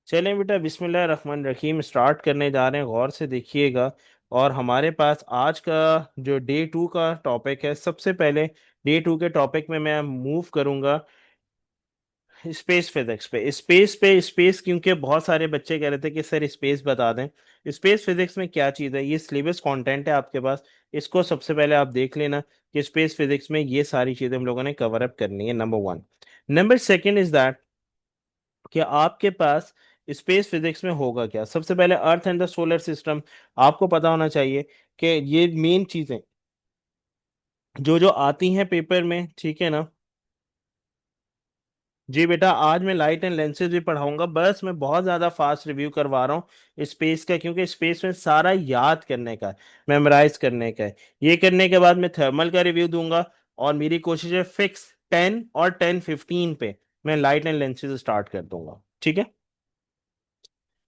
चलें बेटा, बिस्मिल्लाह रहमान रहीम स्टार्ट करने जा रहे हैं। गौर से देखिएगा। और हमारे पास आज का जो डे टू का टॉपिक है, सबसे पहले डे टू के टॉपिक में मैं मूव करूंगा स्पेस फिजिक्स पे। स्पेस क्योंकि बहुत सारे बच्चे कह रहे थे कि सर स्पेस बता दें। स्पेस फिजिक्स में क्या चीज़ है, ये सिलेबस कंटेंट है आपके पास। इसको सबसे पहले आप देख लेना कि स्पेस फिजिक्स में ये सारी चीज़ें हम लोगों ने कवर अप करनी है, number one. Number second is that कि आपके पास स्पेस फिजिक्स में होगा क्या। सबसे पहले earth and the solar system आपको पता होना चाहिए कि ये मेन चीजें जो जो आती हैं पेपर में, ठीक है ना। जी बेटा, आज मैं लाइट एंड लेंसेज भी पढ़ाऊंगा, बस मैं बहुत ज्यादा फास्ट रिव्यू करवा रहा हूँ स्पेस का, क्योंकि स्पेस में सारा याद करने का है, मेमोराइज करने का है। ये करने के बाद मैं थर्मल का रिव्यू दूंगा। और मेरी कोशिश है फिक्स 10 और 10:15 पे मैं लाइट एंड लेंसेज स्टार्ट कर दूंगा, ठीक है।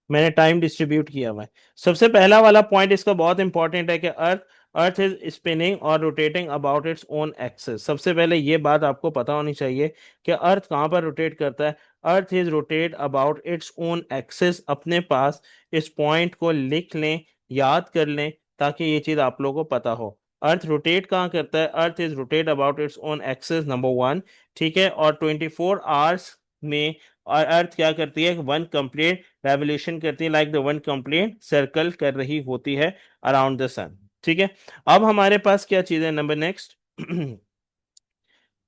मैंने टाइम डिस्ट्रीब्यूट किया हुआ है। सबसे पहला वाला पॉइंट इसका बहुत इंपॉर्टेंट है कि अर्थ अर्थ इज स्पिनिंग और rotating about its own axis. सबसे पहले ये बात आपको पता होनी चाहिए कि अर्थ कहाँ पर रोटेट करता है। Earth is rotate about its own axis. अपने पास इस पॉइंट को लिख लें, याद कर लें, ताकि ये चीज़ आप लोगों को पता हो। अर्थ रोटेट कहाँ करता है, earth is rotate about its own axis, number one. ठीक है। और 24 आवर्स में और अर्थ क्या करती है, वन कंप्लीट रेवोल्यूशन करती है, like the one complete circle कर रही होती है अराउंड द सन। ठीक है। अब हमारे पास क्या चीज है, नंबर नेक्स्ट।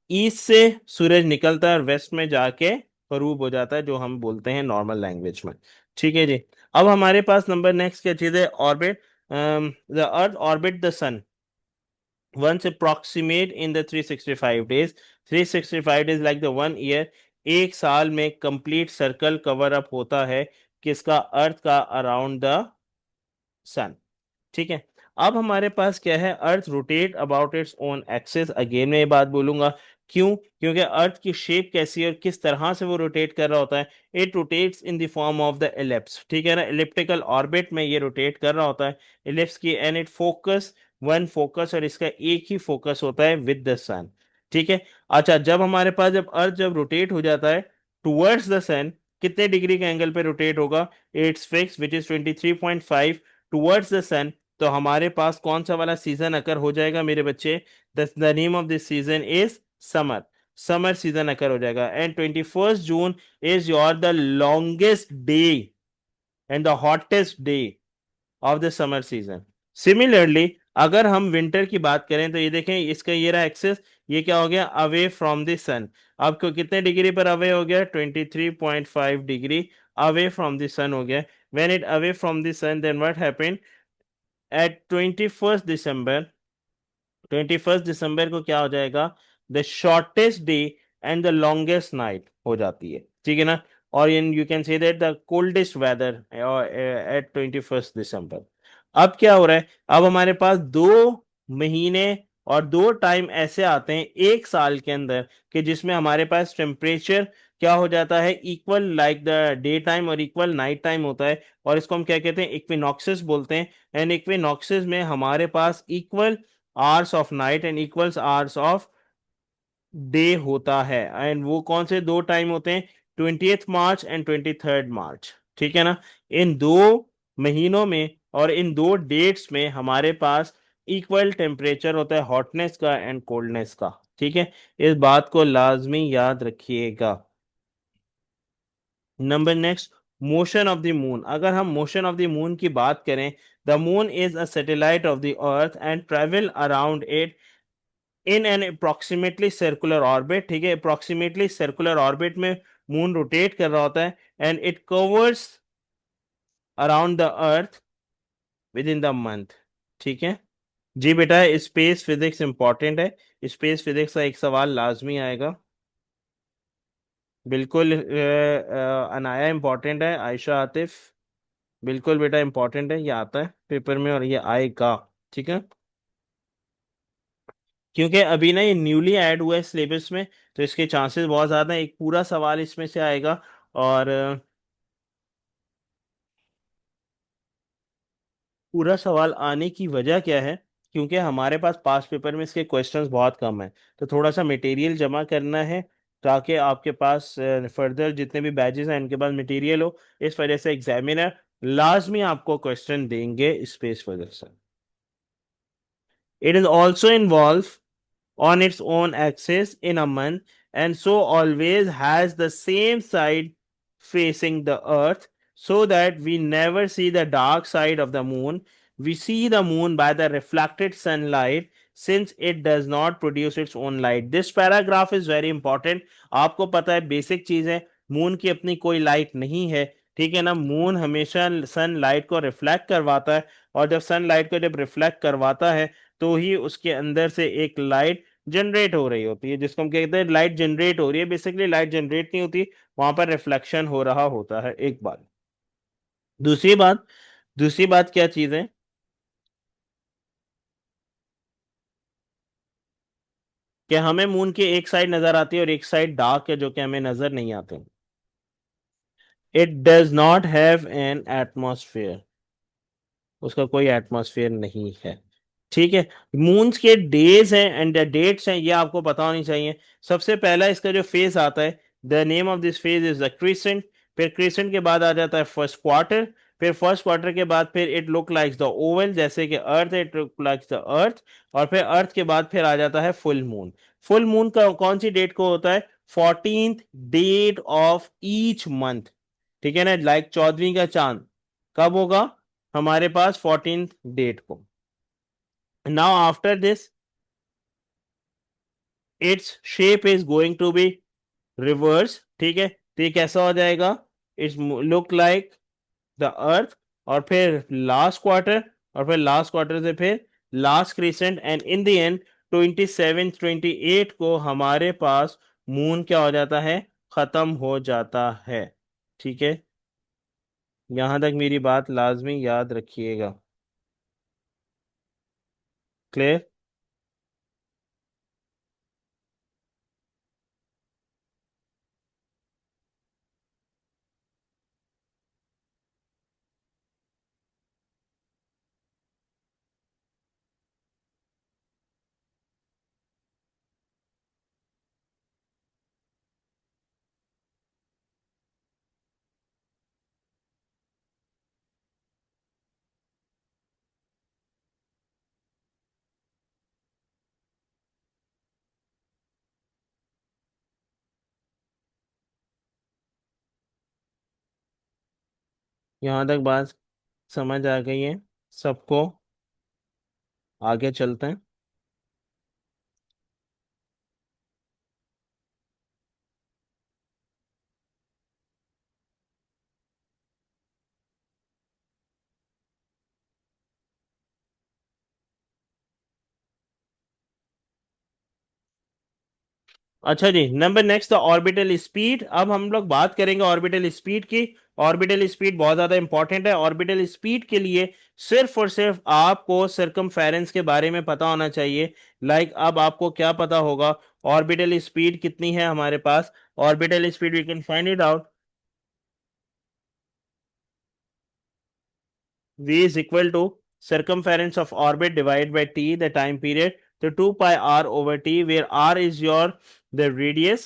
ईस्ट से सूरज निकलता है और वेस्ट में जाके गरूब हो जाता है, जो हम बोलते हैं नॉर्मल लैंग्वेज में। ठीक है जी। अब हमारे पास नंबर नेक्स्ट क्या चीज है, orbit. The earth orbit the sun once approximate in the 365 days. 365 days like the 1 year। एक साल में कंप्लीट सर्कल कवर अप होता है किसका, अर्थ का, अराउंड द सन। ठीक है। अब हमारे पास क्या है, earth rotate about its own axis. Again मैं ये बात बोलूंगा, क्यों, क्योंकि अर्थ की शेप कैसी है और किस तरह से वो रोटेट कर रहा होता है। It rotates in the form of the ellipse, ठीक है ना। एलिप्टिकल ऑर्बिट में ये रोटेट कर रहा होता है एलिप्स की, and it focus one focus, और इसका एक ही फोकस होता है विद द सन। ठीक है। अच्छा, जब हमारे पास जब अर्थ जब रोटेट हो जाता है टुवर्ड्स द सन, कितने डिग्री के एंगल पे रोटेट होगा, it's fix which is 23.5 towards the sun. तो हमारे पास कौन सा वाला सीजन अकर हो जाएगा मेरे बच्चे, the name of this season is summer. Summer season occur हो जाएगा। And 21 June is your the longest day and the hottest day of the summer season. Similarly अगर हम विंटर की बात करें तो ये देखें, इसका ये रहा एक्सेस, ये क्या हो गया, अवे फ्रॉम द सन। आपको कितने डिग्री पर अवे हो गया, 23.5 degree away from the sun हो गया। When it away from the sun, then what happened at 21 December. 21 दिसंबर को क्या हो जाएगा, the shortest day and the longest night हो जाती है, ठीक है ना। और in you can say that the coldest weather at 21 December. अब क्या हो रहा है, अब हमारे पास 2 महीने और 2 टाइम ऐसे आते हैं एक साल के अंदर कि जिसमें हमारे पास टेम्परेचर क्या हो जाता है, equal like the day time और इक्वल नाइट टाइम होता है। और इसको हम क्या कहते हैं, इक्विनॉक्सेस बोलते हैं। एंड इक्विनॉक्सेस में हमारे पास equal hours of night and equals hours of day होता है। एंड वो कौन से 2 टाइम होते हैं, 20th मार्च एंड 23rd मार्च, ठीक है ना। इन 2 महीनों में और इन 2 डेट्स में हमारे पास इक्वल टेम्परेचर होता है हॉटनेस का एंड कोल्डनेस का, ठीक है। इस बात को लाजमी याद रखिएगा। Number next, motion of the moon. अगर हम मोशन ऑफ द मून की बात करें, the moon is a satellite of the earth and travel around it in an approximately circular orbit. ठीक है, अप्रोक्सीमेटली सर्कुलर ऑर्बिट में मून रोटेट कर रहा होता है and it covers around the earth with in the month. ठीक है जी बेटा, स्पेस फिजिक्स इंपॉर्टेंट है। स्पेस फिजिक्स का एक सवाल लाजमी आएगा। बिल्कुल अनाया इंपॉर्टेंट है, आयशा आतिफ, बिल्कुल बेटा इंपॉर्टेंट है, ये आता है पेपर में और ये आएगा। ठीक है, क्योंकि अभी ना ये न्यूली ऐड हुआ है सिलेबस में, तो इसके चांसेस बहुत ज़्यादा हैं, एक पूरा सवाल इसमें से आएगा। और पूरा सवाल आने की वजह क्या है, क्योंकि हमारे पास पास्ट पेपर में इसके क्वेश्चंस बहुत कम है, तो थोड़ा सा मटेरियल जमा करना है। ताकि आपके पास फर्दर जितने भी बैचेस हैं इनके पास मटेरियल हो। इस वजह से एग्जामिनर लाजमी आपको क्वेश्चन देंगे स्पेस वजह से। It is also involve on its own axis in a month and so always has the same side facing the earth, so that we never see the dark side of the moon. We see the moon by the reflected sunlight since it does not produce its own light. This paragraph is very important. आपको पता है basic चीज है, moon की अपनी कोई light नहीं है, ठीक है ना। मून हमेशा सन लाइट को रिफ्लेक्ट करवाता है, और जब सन लाइट को जब रिफ्लेक्ट करवाता है तो ही उसके अंदर से एक लाइट जनरेट हो रही होती है, जिसको हम कहते हैं लाइट जनरेट हो रही है। बेसिकली लाइट जनरेट नहीं होती, वहां पर रिफ्लेक्शन हो रहा होता है। एक बात। दूसरी बात क्या चीज है कि हमें मून की एक साइड नजर आती है और एक साइड डार्क है जो कि हमें नजर नहीं आते। It does not have an atmosphere, उसका कोई एटमॉस्फेयर नहीं है, ठीक है। मून्स के डेज हैं एंड डेट्स हैं, ये आपको पता होनी चाहिए। सबसे पहला इसका जो फेज आता है, the name of this phase is the crescent. फिर क्रिसेंट के बाद आ जाता है फर्स्ट क्वार्टर। फिर फर्स्ट क्वार्टर के बाद फिर it look like the oval, जैसे कि earth, it look like the earth. और फिर अर्थ के बाद फिर आ जाता है फुल मून। फुल मून का कौन सी डेट को होता है? 14th date of each month, ठीक है ना, लाइक 14वीं का चांद कब होगा हमारे पास? 14th डेट को। Now after this its shape is going to be reverse, ठीक है। तो ये कैसा हो जाएगा? It's look like the earth, और फिर लास्ट क्वार्टर, और फिर लास्ट क्वार्टर से फिर last crescent, and in the end 27 28 को हमारे पास मून क्या हो जाता है? खत्म हो जाता है, ठीक है। यहां तक मेरी बात लाजमी याद रखिएगा। क्लियर? यहां तक बात समझ आ गई है सबको? आगे चलते हैं। अच्छा जी, number next the orbital speed. अब हम लोग बात करेंगे ऑर्बिटल स्पीड की। ऑर्बिटल स्पीड बहुत ज्यादा इंपॉर्टेंट है। ऑर्बिटल स्पीड के लिए सिर्फ और सिर्फ आपको सरकमफेरेंस के बारे में पता होना चाहिए। लाइक अब आपको क्या पता होगा? ऑर्बिटल स्पीड कितनी है हमारे पास? Orbital speed we can find it out. V is equal to circumference of orbit divided by t, the time period, so 2 pi r over t, where r is your the radius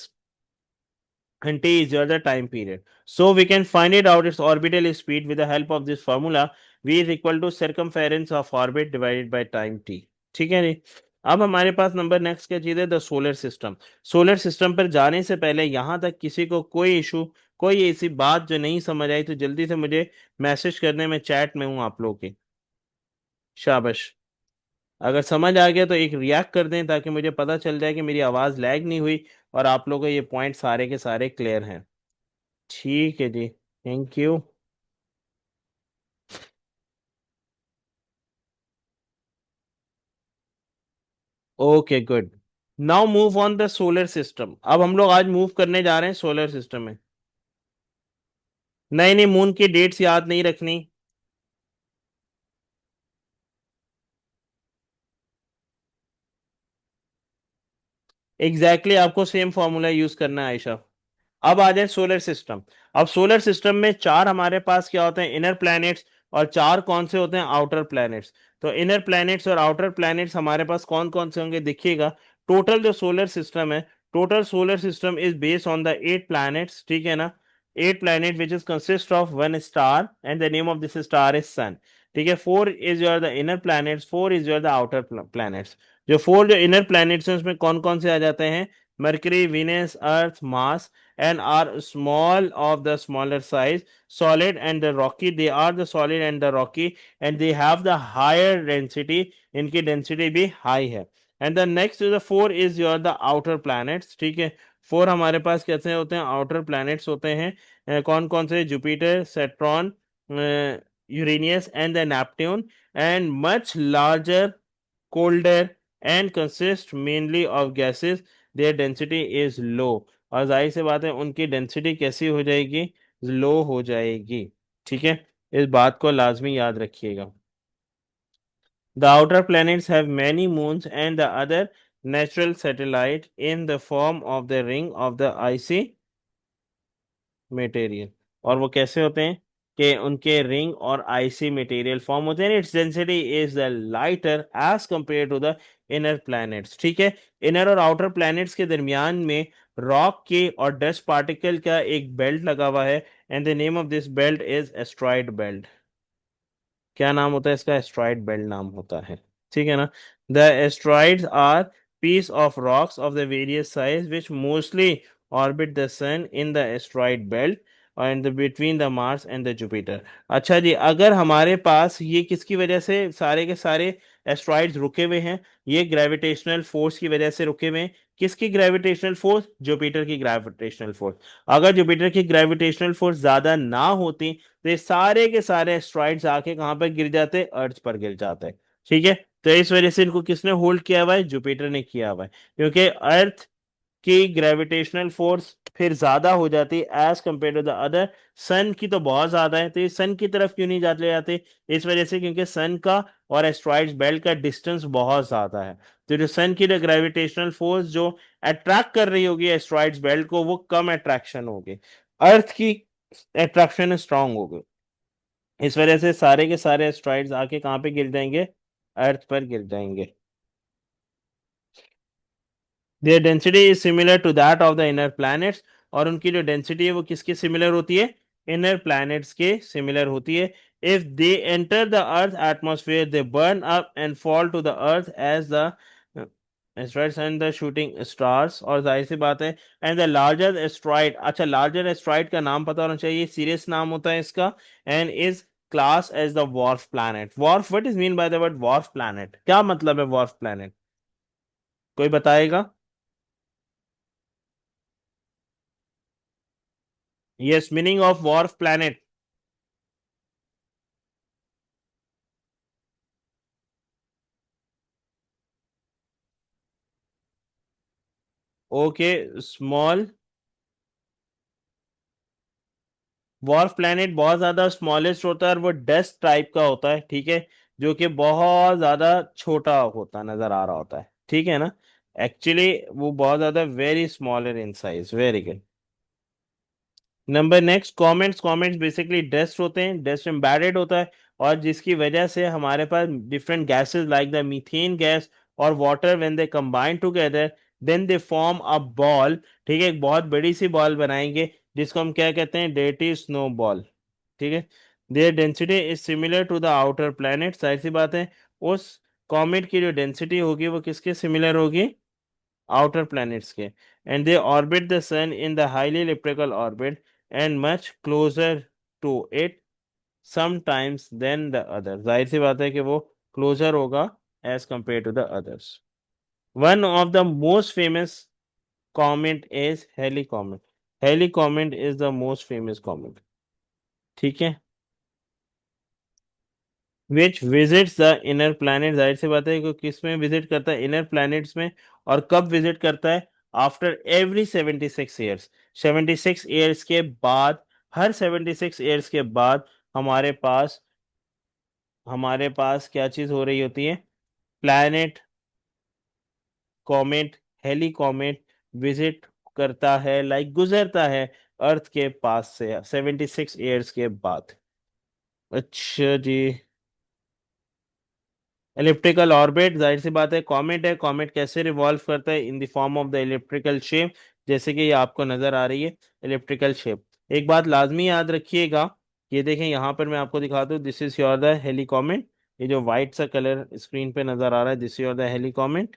and t is your the time period. So we can find it out its orbital speed with the help of this formula. V is equal to circumference of orbit divided by time t. ठीक है जी। अब हमारे पास number next क्या चीज है? The solar system. Solar system पर जाने से पहले यहां तक किसी को कोई इशू, कोई ऐसी बात जो नहीं समझ आई, तो जल्दी से मुझे मैसेज करने में, चैट में हूं आप लोगों के। शाबाश। अगर समझ आ गया तो एक रिएक्ट कर दें ताकि मुझे पता चल जाए कि मेरी आवाज़ लैग नहीं हुई और आप लोगों को ये पॉइंट सारे के सारे क्लियर हैं। ठीक है जी, thank you. Okay good. Now move on the solar system. अब हम लोग आज मूव करने जा रहे हैं सोलर सिस्टम में। नहीं नहीं, मून की डेट्स याद नहीं रखनी। एग्जैक्टली आपको सेम फॉर्मूला यूज करना है आयशा। अब आ जाए सोलर सिस्टम। अब सोलर सिस्टम में चार हमारे पास क्या होते हैं? Inner planets. और चार कौन से होते हैं? Outer planets. तो इनर प्लैनेट्स और आउटर प्लैनेट्स हमारे पास कौन कौन से होंगे देखिएगा। टोटल जो सोलर सिस्टम है, total solar system is based on the 8 planets, ठीक है ना, 8 planet which is consist of one star and the name of this star is sun. ठीक है, 4 is your the inner planets, 4 is your the outer planets. जो 4 जो inner planets हैं उसमें कौन कौन से आ जाते हैं? Mercury, Venus, earth, Mars, and are small of the smaller size, solid and the rocky. They are the solid and the rocky and they have the higher density. इनकी डेंसिटी भी high है. And the next the 4 is your the outer planets, ठीक है. 4 हमारे पास कैसे होते हैं? Outer planets होते हैं. कौन कौन से? Jupiter, Saturn, Uranus and the Neptune. And much larger, colder and consist mainly of gases. Their density is low. और जाहिर सी बात है उनकी डेंसिटी कैसी हो जाएगी? लो हो जाएगी. ठीक है, इस बात को लाजमी याद रखिएगा. The outer planets have many moons and the other natural satellite in the form of the ring of the icy material. और वो कैसे होते हैं? कि उनके रिंग और आईसी मटेरियल फॉर्म होते हैं. Its density is the lighter as compare to the inner planets. ठीक है, इनर और आउटर प्लैनेट्स के दरमियान में रॉक के और डस्ट पार्टिकल का एक बेल्ट लगा हुआ है. And the name of this belt is asteroid belt. क्या नाम होता है इसका? एस्ट्रॉइड बेल्ट नाम होता है. ठीक है ना. The asteroids are piece of rocks of the various size which mostly orbit the sun in the asteroid belt and between the Mars and the Jupiter. अच्छा जी, अगर हमारे पास ये किसकी वजह से सारे के सारे एस्ट्रॉइड्स रुके हुए हैं? ये ग्रेविटेशनल फोर्स की वजह से रुके हुए हैं. किसकी ग्रेविटेशनल फोर्स? जुपिटर की ग्रेविटेशनल फोर्स. अगर जुपिटर की ग्रेविटेशनल फोर्स ज्यादा ना होती तो ये सारे के सारे एस्ट्रॉइड्स आके कहाँ पर गिर जाते? अर्थ पर गिर जाते. ठीक है, तो इस वजह से इनको किसने होल्ड किया हुआ है? जुपिटर ने किया हुआ है. क्योंकि अर्थ की ग्रेविटेशनल फोर्स फिर ज्यादा हो जाती है as compare to the other. Sun की तो बहुत ज्यादा है, तो ये सन की तरफ क्यों नहीं जाते जाते? इस वजह से क्योंकि सन का और एस्ट्रॉइड्स बेल्ट का डिस्टेंस बहुत ज्यादा है. तो जो सन की ग्रेविटेशनल फोर्स जो अट्रैक्ट कर रही होगी एस्ट्रॉइड्स बेल्ट को, वो कम अट्रैक्शन होगी. अर्थ की अट्रैक्शन स्ट्रांग होगी. इस वजह से सारे के सारे एस्ट्रॉइड्स आके कहाँ पे गिर जाएंगे? अर्थ पर गिर जाएंगे. Their density is similar to that of the inner planets. और उनकी जो डेंसिटी है वो किसके सिमिलर होती है? इनर प्लैनेट्स के सिमिलर होती है. If they enter the earth atmosphere they burn up and fall to the earth as the asteroids and the shooting stars. और जाहिर सी बात है. And the larger asteroid. अच्छा, लार्जर एस्ट्रॉइड का नाम पता होना चाहिए, सीरियस नाम होता है इसका. And is class as the dwarf planet. Dwarf, what is mean by the word dwarf planet? क्या मतलब है वॉर्फ प्लैनेट? कोई बताएगा? Yes, meaning of dwarf planet. Okay, small. dwarf planet बहुत ज्यादा स्मॉलेस्ट होता है और वो डस्ट टाइप का होता है. ठीक है, जो कि बहुत ज्यादा छोटा होता नजर आ रहा होता है. ठीक है ना. एक्चुअली वो बहुत ज्यादा very smaller in size. Very good. Number next, comments. Comments basically dust होते हैं, डस्ट एम्बेडेड होता है. और जिसकी वजह से हमारे पास different gases like the methane gas और water when they combine together then they form a ball. ठीक है, एक बहुत बड़ी सी बॉल बनाएंगे जिसको हम क्या कहते हैं? डेटी स्नो बॉल. ठीक है. Their density is similar to the outer planet. जाहिर सी बात है उस कॉमेट की जो डेंसिटी होगी वो किसके सिमिलर होगी? outer planets के. And they orbit the sun in the highly elliptical orbit and much closer to it sometimes than the others. जाहिर सी बात है कि वो closer होगा as compared to the others. One of the most famous comet is Halley comet. Halley comet is the most famous comet. ठीक है, विच visits the inner planet. जाहिर सी बात है कि किस में विजिट करता है? इनर प्लैनेट्स में. और कब विजिट करता है? After every 76 years. 76 ईयर्स के बाद, हर 76 ईयर्स के बाद हमारे पास क्या चीज हो रही होती है? Planet comet, Halley comet visit करता है, लाइक गुजरता है अर्थ के पास से 76 ईयर्स के बाद. अच्छा जी. इलिप्टिकल ऑर्बिट, जाहिर सी बात है कॉमेट है। कॉमेट कैसे रिवॉल्व करता है? In the form of the elliptical shape, जैसे कि ये आपको नजर आ रही है इलिप्टिकल शेप। एक बात लाजमी याद रखिएगा, ये देखें यहाँ पर मैं आपको दिखा दूँ, दिस इज योर द हेलीकॉमेट। ये जो व्हाइट सा कलर स्क्रीन पे नजर आ रहा है, this is your the Halley comet.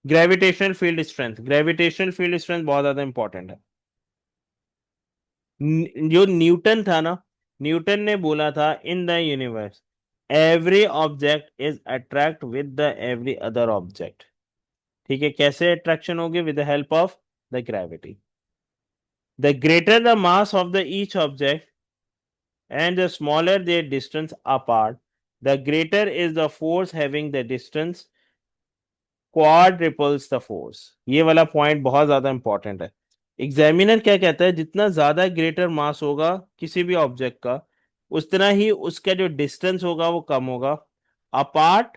Gravitational field strength, gravitational field strength बहुत ज्यादा इंपॉर्टेंट है। जो न्यूटन था ना, न्यूटन ने बोला था in the universe every object is attract with the every other object. ठीक है, कैसे अट्रैक्शन होगी? With the help of the gravity. The greater the mass of the each object and the smaller their distance apart, the greater is the force having the distance quadruples the force। ये वाला point बहुत ज्यादा important है। Examiner क्या कहता है? जितना ज्यादा ग्रेटर मास होगा किसी भी ऑब्जेक्ट का, उतना ही उसका जो डिस्टेंस होगा वो कम होगा। Apart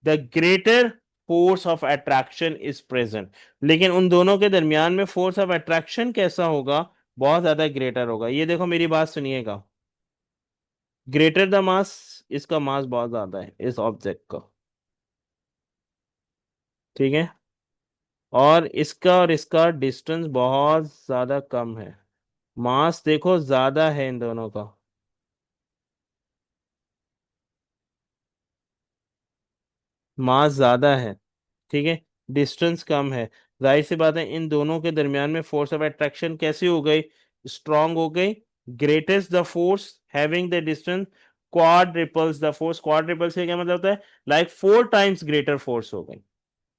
the greater force of attraction is present. लेकिन उन दोनों के दरमियान में फोर्स ऑफ अट्रैक्शन कैसा होगा? बहुत ज्यादा ग्रेटर होगा। ये देखो, मेरी बात सुनिएगा, ग्रेटर द मास, इसका मास बहुत ज्यादा है इस ऑब्जेक्ट का, ठीक है, और इसका डिस्टेंस बहुत ज्यादा कम है। मास देखो ज्यादा है इन दोनों का, मास ज्यादा है, ठीक है, डिस्टेंस कम है। जाहिर सी बात है इन दोनों के दरमियान में फोर्स ऑफ अट्रैक्शन कैसी हो गई? स्ट्रांग हो गई। Greatest the force having the distance quadruples the force. Quadruples का क्या मतलब होता है? लाइक 4 टाइम्स ग्रेटर फोर्स हो गई।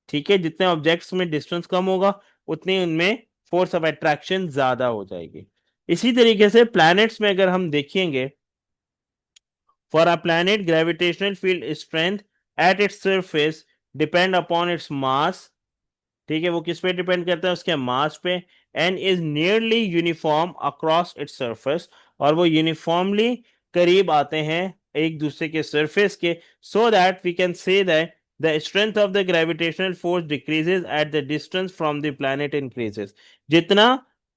ठीक है, जितने ऑब्जेक्ट्स में डिस्टेंस कम होगा उतनी उनमें फोर्स ऑफ अट्रैक्शन ज्यादा हो जाएगी। इसी तरीके से प्लैनेट्स में अगर हम देखेंगे, for a planet gravitational field strength at its surface depend upon its mass. ठीक है, वो किस पे डिपेंड करता है? उसके मास पे। And is nearly uniform across its surface, और वो यूनिफॉर्मली करीब आते हैं एक दूसरे के सरफेस के। So that we can say that the strength of the gravitational force decreases at the distance from the planet increases. जितना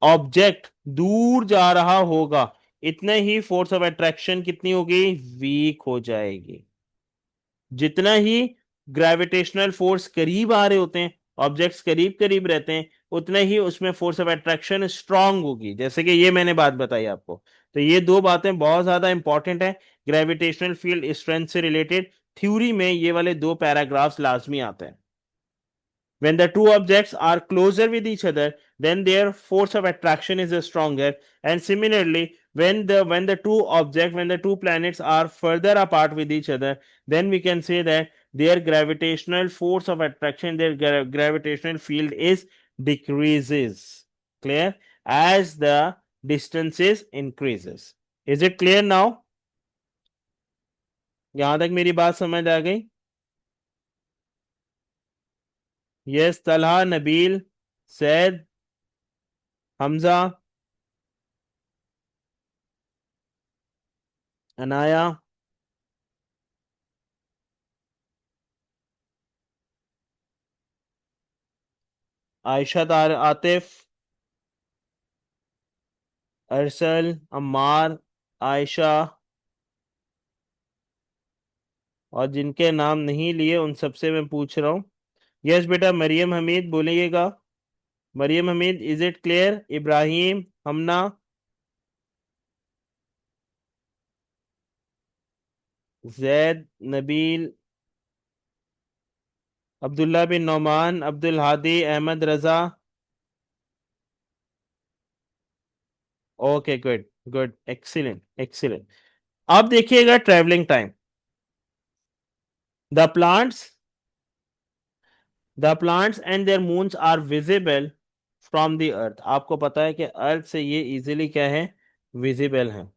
ऑब्जेक्ट दूर जा रहा होगा, इतने ही फोर्स ऑफ अट्रैक्शन कितनी होगी? वीक हो जाएगी। जितना ही ग्रेविटेशनल फोर्स करीब आ रहे होते हैं, ऑब्जेक्ट्स करीब करीब रहते हैं, उतना ही उसमें फोर्स ऑफ अट्रैक्शन स्ट्रांग होगी। जैसे कि ये मैंने बात बताई आपको। तो ये दो बातें बहुत ज्यादा इंपॉर्टेंट है ग्रेविटेशनल फील्ड स्ट्रेंथ से रिलेटेड। थ्योरी में ये वाले दो पैराग्राफ्स लाजमी आते हैं। When the two objects are closer with each other, then their force of attraction is stronger. And similarly, when the two planets are further apart with each other, then we can say that their gravitational force of attraction, their gravitational field is decreases. Clear? As the distances increases. Is it clear now? यहां तक मेरी बात समझ आ गई? Yes, Talha, Nabeel, Syed, Hamza, Anaya, Ayesha, Atif, अरसल, अम्मार, आयशा, और जिनके नाम नहीं लिए उन सबसे मैं पूछ रहा हूँ। यस बेटा, मरियम हमीद बोलिएगा। Mariam Hamid, is it clear? Ibrahim, Hamna, Zaid, Nabeel, Abdullah bin Nauman, Abdul Hadi, Ahmed Raza. Okay, good good, excellent excellent. अब देखिएगा travelling time. The plants the plants and their moons are visible from the earth. आपको पता है कि अर्थ से ये इजीली क्या है? विजिबल है।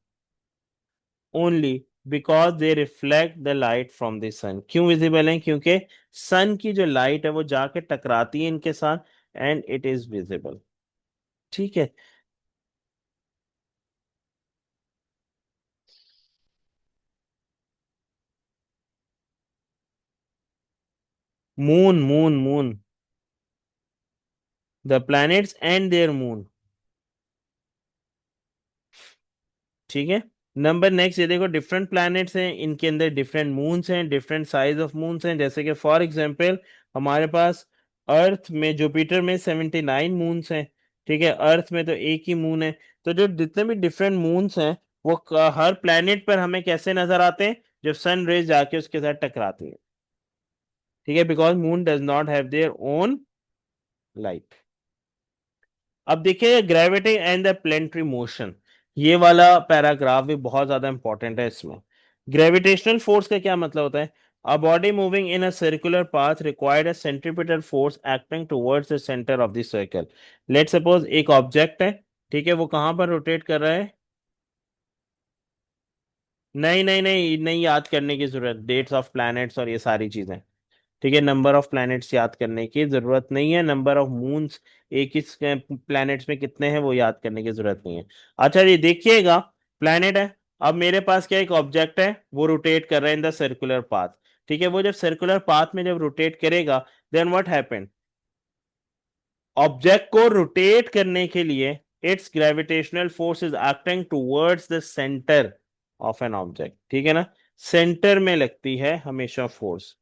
Only because they reflect the light from the sun. क्यों विजिबल है? क्योंकि सन की जो लाइट है वो जाके टकराती है इनके साथ, एंड इट इज विजिबल। ठीक है। Moon, moon, moon, the planets and their moon. ठीक है। नंबर नेक्स्ट, ये देखो डिफरेंट प्लैनेट्स हैं, इनके अंदर डिफरेंट मून्स हैं, डिफरेंट साइज ऑफ मून्स हैं। जैसे कि फॉर एग्जांपल हमारे पास अर्थ में, जुपिटर में 79 मून्स हैं। ठीक है, अर्थ में तो एक ही मून है। तो जो जितने भी डिफरेंट मून्स हैं वो हर प्लैनेट पर हमें कैसे नजर आते हैं, जब सन रेज जाके उसके साथ टकराती है। ठीक है, because moon does not have their own light. अब देखिए gravity and the planetary motion, ये वाला पैराग्राफ भी बहुत ज्यादा इंपॉर्टेंट है इसमें। ग्रेविटेशनल फोर्स का क्या मतलब होता है? A body moving in a circular path required a centripetal force acting towards the centre of the circle. Let suppose एक ऑब्जेक्ट है, ठीक है, वो कहां पर रोटेट कर रहा है? नहीं नहीं नहीं नहीं, याद करने की जरूरत, डेट्स ऑफ प्लैनेट्स और ये सारी चीजें। ठीक है, नंबर ऑफ प्लैनेट्स याद करने की जरूरत नहीं है, नंबर ऑफ मून्स एक ही प्लैनेट्स में कितने हैं वो याद करने की जरूरत नहीं है। अच्छा जी देखिएगा, प्लैनेट है, अब मेरे पास क्या एक ऑब्जेक्ट है, वो रोटेट कर रहा है इन द सर्कुलर पाथ। ठीक है, वो जब सर्कुलर पाथ में जब रोटेट करेगा, देन व्हाट हैपेंड? ऑब्जेक्ट को रोटेट करने के लिए it's gravitational force is acting towards the centre of an object. ठीक है ना, सेंटर में लगती है हमेशा फोर्स।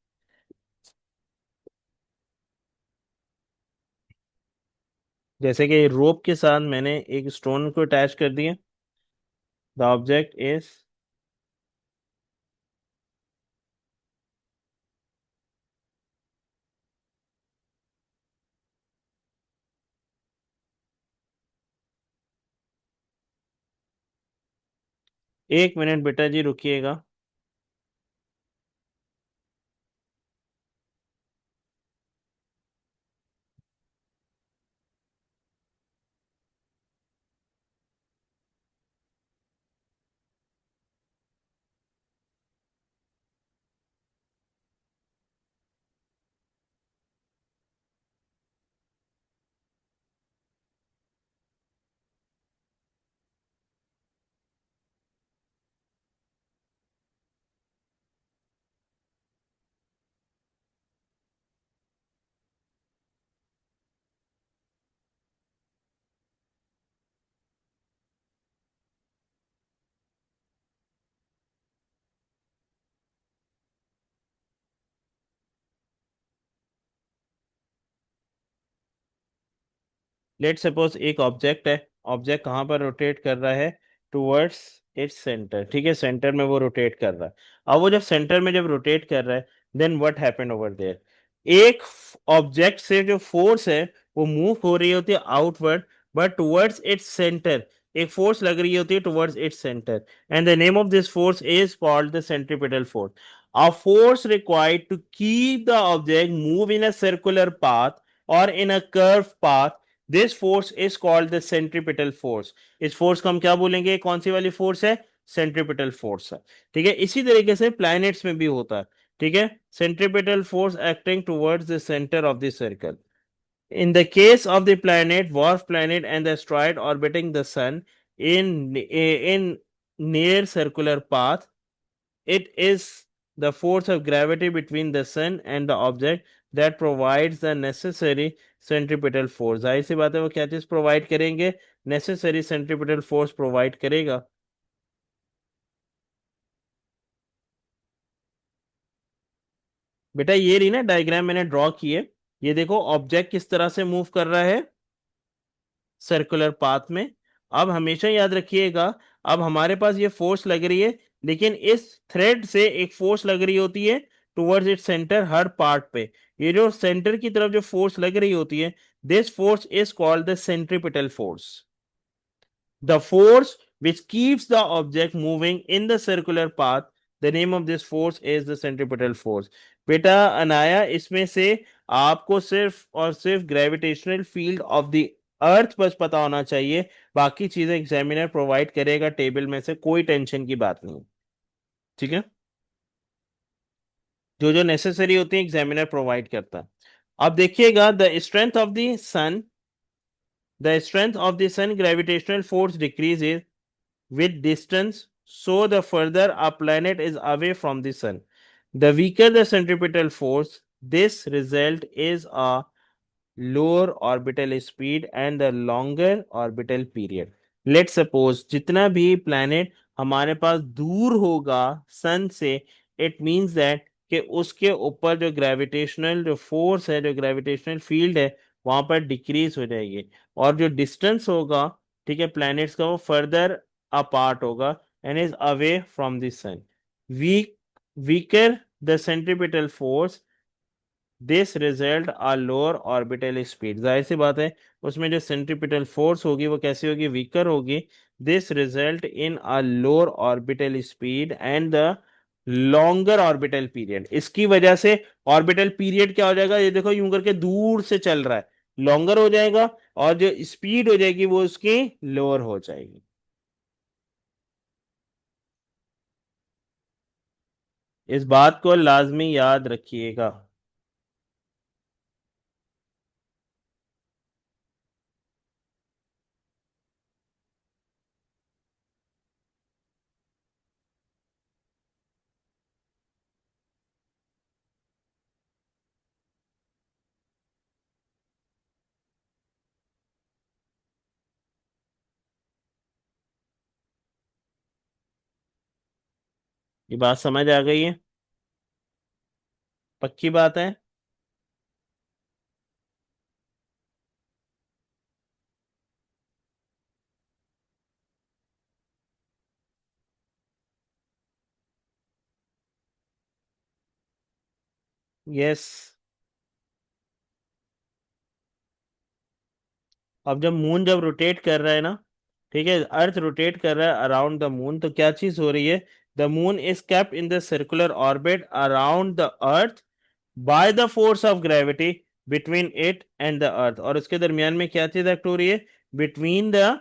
जैसे कि रोप के साथ मैंने एक स्टोन को अटैच कर दिया, द ऑब्जेक्ट इज, 1 मिनट बेटा जी रुकिएगा। लेट सपोज एक ऑब्जेक्ट है, ऑब्जेक्ट कहाँ पर रोटेट कर रहा है? Towards its centre. ठीक है, सेंटर में वो रोटेट कर रहा है। अब वो जब सेंटर में जब रोटेट कर रहा है, then what happened over there? एक ऑब्जेक्ट से जो फोर्स है वो मूव हो रही होती है outward, but towards its centre एक फोर्स लग रही होती है towards its centre, and the name of this force is called the centripetal force. A force required to keep the object move in a circular path और in a curve path, this force is called the centripetal force. इस फोर्स को हम क्या बोलेंगे? कौन सी वाली force है? सेंट्रीपिटल फोर्स है। ठीक है, इसी तरीके से प्लैनेट्स में भी होता है। ठीक है, centripetal force acting towards the center of the circle. In the case of the planet, dwarf planet and the asteroid orbiting the sun in near circular path, it is the force of gravity between the sun and the object that provides the necessary centripetal force। जाहिर सी बात है वो क्या चीज provide करेंगे? Necessary centripetal force provide करेगा। बेटा ये रही ना डायग्राम मैंने ड्रॉ की है, ये देखो ऑब्जेक्ट किस तरह से मूव कर रहा है सर्कुलर पाथ में। अब हमेशा याद रखिएगा, अब हमारे पास ये फोर्स लग रही है, लेकिन इस थ्रेड से एक फोर्स लग रही होती है towards it centre her part पे। ये जो सेंटर की तरफ जो फोर्स लग रही होती है, this force is called the centripetal force. The force which keeps the object moving in the circular path, the name of this force is the centripetal force। बेटा अनाया, इसमें से आपको सिर्फ और सिर्फ gravitational field of the earth बस पता होना चाहिए, बाकी चीजें एग्जामिनर प्रोवाइड करेगा टेबल में से, कोई टेंशन की बात नहीं। ठीक है, जो जो नेसेसरी होती है एग्जामिनर प्रोवाइड करता है। अब देखिएगा, the strength of the sun gravitational force decreases with distance, so the further a planet is away from the sun. The weaker the centripetal force, this result is a lower orbital speed and the longer orbital period. Let's suppose जितना भी planet हमारे पास दूर होगा सन से, it means that कि उसके ऊपर जो ग्रेविटेशनल जो फोर्स है, जो ग्रेविटेशनल फील्ड है, वहां पर डिक्रीज हो जाएगी। और जो डिस्टेंस होगा, ठीक है, प्लैनेट्स का, वो फर्दर अपार्ट होगा and is away from the sun. Weak weaker the centripetal force, this result are lower orbital speed. जाहिर सी बात है, उसमें जो सेंट्रीपिटल फोर्स होगी वो कैसी होगी, वीकर होगी। This result in a lower orbital speed and the longer orbital period. इसकी वजह से ऑर्बिटल पीरियड क्या हो जाएगा, ये देखो यूं करके दूर से चल रहा है, लॉन्गर हो जाएगा, और जो स्पीड हो जाएगी वो उसकी लोअर हो जाएगी। इस बात को लाजमी याद रखिएगा। ये बात समझ आ गई है? पक्की बात है? यस। अब जब मून जब रोटेट कर रहा है ना, ठीक है, अर्थ रोटेट कर रहा है अराउंड द मून, तो क्या चीज हो रही है, the moon is kept in the circular orbit around the earth by the force of gravity between it and the earth. और उसके दरमियान में क्या चीज एक्ट हो रही है, between the